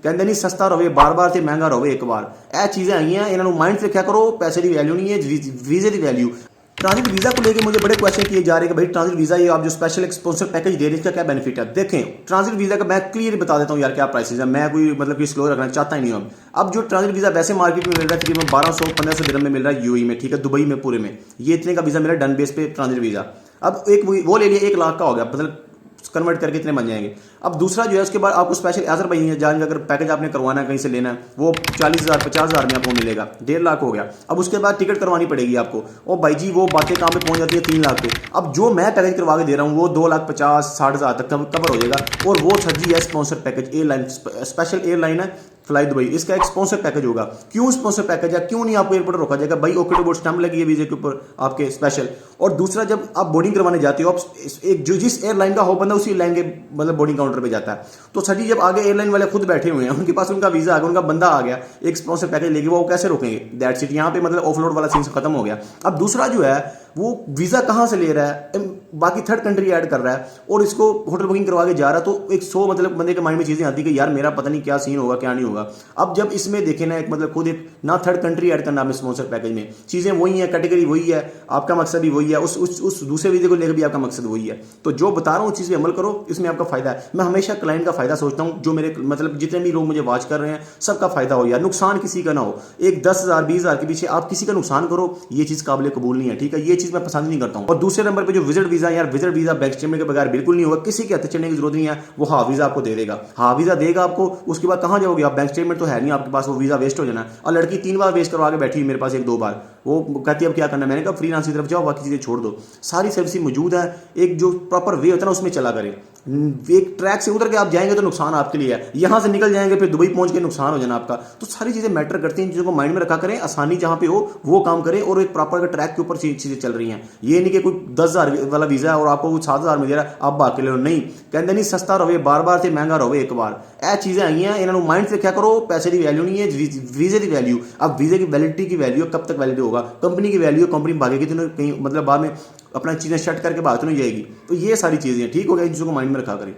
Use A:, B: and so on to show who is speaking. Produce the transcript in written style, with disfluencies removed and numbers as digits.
A: कहते नहीं सस्ता रहे बार बार तो महंगा रहे एक बार। यह चीज़ें आई हैं, इन्होंने माइंड से रखा करो, पैसे की वैल्यू नहीं है, वीजे की वैल्यू। ट्रांजिट वीज़ा को लेके मुझे बड़े क्वेश्चन किए जा रहे हैं कि भाई ट्रांजिट वीज़ा ये आप जो स्पेशल स्पॉन्सर पैकेज दे रहे हैं इसका क्या बेनिफिट है। देखें, ट्रांजिट वीज़ा का मैं क्लियर बता देता हूँ यार क्या प्राइसेस है, मैं कोई मतलब कि स्लो रखना चाहता ही नहीं हूँ। अब जो ट्रांजिट वीज़ा वैसे मार्केट में मिल रहा है तकरीबन 1200-1500 दिरहम में मिल रहा है यूएई में, ठीक है, दुबई में पूरे में ये इतने का वीज़ा मिला डन बेस पे ट्रांजिट वीज़ा। अब एक वो ले लिया 1 लाख का हो गया, मतलब कन्वर्ट करके इतने बन जाएंगे। अब दूसरा जो है उसके बाद आपको स्पेशल अजरबैजान का अगर पैकेज आपने करवाना है कहीं से लेना है वो 40,000 50,000 में आपको मिलेगा, 1.5 लाख हो गया। अब उसके बाद टिकट करवानी पड़ेगी आपको, और भाई जी वो बातें कहाँ पे पहुंच जाती है 3 लाख पे। अब जो मैं पैकेज करवा के दे रहा हूँ वो 2,50,000-60,000 तक कवर हो जाएगा, और वो सर जी है sponsor package, airline special airline है फ्लाई दुबई, इसका एक स्पॉन्सर पैकेज होगा। क्यों स्पॉन्सर पैकेज है, क्यों नहीं आपको एयरपोर्ट रोका जाएगा भाई, ओके टू बोर्ड स्टैम्प लगी है वीजे के ऊपर आपके स्पेशल। और दूसरा जब आप बोर्डिंग करवाने जाते हो, आप एक जो जिस एयरलाइन का हो बंदा उसी एयरलाइन के मतलब बोर्डिंग काउंटर पे जाता है। तो सर जी जब आगे एयरलाइन वाले खुद बैठे हुए हैं, उनके पास उनका वीजा आ गया, उनका बंदा आ गया, एक स्पॉन्सर पैकेज लेके वो कैसे रोकेंगे। दैट्स इट, यहाँ पे मतलब ऑफलोड वाला सीन खत्म हो गया। अब दूसरा जो है वो वीजा कहाँ से ले रहा है, बाकी थर्ड कंट्री ऐड कर रहा है और इसको होटल बुकिंग करवा के जा रहा है, तो एक 100 मतलब बंदे के माइंड में चीजें आती है कि यार मेरा पता नहीं क्या सीन होगा क्या नहीं होगा। अब जब इसमें देखे ना, एक मतलब खुद एक ना थर्ड कंट्री ऐड करना आपने स्पॉन्सर पैकेज में, चीजें वही है, कैटेगरी वही है, आपका मकसद भी वही है, उस दूसरे वीजे को लेकर भी आपका मकसद वही है। तो जो बता रहा हूँ चीज पे अमल करो, इसमें आपका फायदा है। मैं हमेशा क्लाइंट का फायदा सोचता हूँ, जो मेरे मतलब जितने भी लोग मुझे वॉच कर रहे हैं सबका फायदा हो यार, नुकसान किसी का ना हो। एक 10,000 20,000 के पीछे आप किसी का नुकसान करो, ये चीज काबिल कबूल नहीं है, ठीक है, ये चीज मैं पसंद नहीं करता हूं। और दूसरे नंबर पे जो विजिट वीजा, यार विजिट वीजा बैंक स्टेटमेंट के बगैर बिल्कुल नहीं होगा, किसी के हत्थे चढ़ने की जरूरत नहीं है, वो हाँ वीजा आपको दे देगा, हाँ वीजा देगा आपको। उसके बाद कहां जाओगे आप, बैंक स्टेटमेंट तो है नहीं आपके पास, वो वीजा वेस्ट हो जाना। और लड़की 3 बार वेस्ट करवा के बैठी मेरे पास 1-2 बार, वो कहती है अब क्या करना। मैंने कहा फ्रीलांस की तरफ जाओ, बाकी चीजें छोड़ दो, सारी सर्विस मौजूद है। एक जो प्रॉपर वे होता है ना उसमें चला करें। एक ट्रैक से उतर के आप जाएंगे तो नुकसान आपके लिए है, यहां से निकल जाएंगे फिर दुबई पहुंच के नुकसान हो जाना आपका। तो सारी चीजें मैटर करती हैं, चीजों को माइंड में रखा करें, आसानी जहां पे हो वो काम करें, और एक प्रॉपर ट्रैक के ऊपर चीजें चल रही हैं। ये नहीं कि कोई 10,000 वाला वीजा है और आपको 7,000 में दे रहा है आप भाग के ले लो, नहीं। कहते नहीं सस्ता रहे बार बार तो महंगा रहे एक बार। यह चीजें आई हैं, इन्होंने माइंड से क्या करो, पैसे की वैल्यू नहीं है, वीजे की वैल्यू। अब वीजे की वैलिडिटी की वैल्यू कब तक वैलिड होगा, कंपनी की वैल्यू, कंपनी भागेगी तो कहीं मतलब बाद में अपना चीजें शट करके बात नहीं जाएगी। तो ये सारी चीजें ठीक हो गई, इन चीजों को माइंड में रखा करें।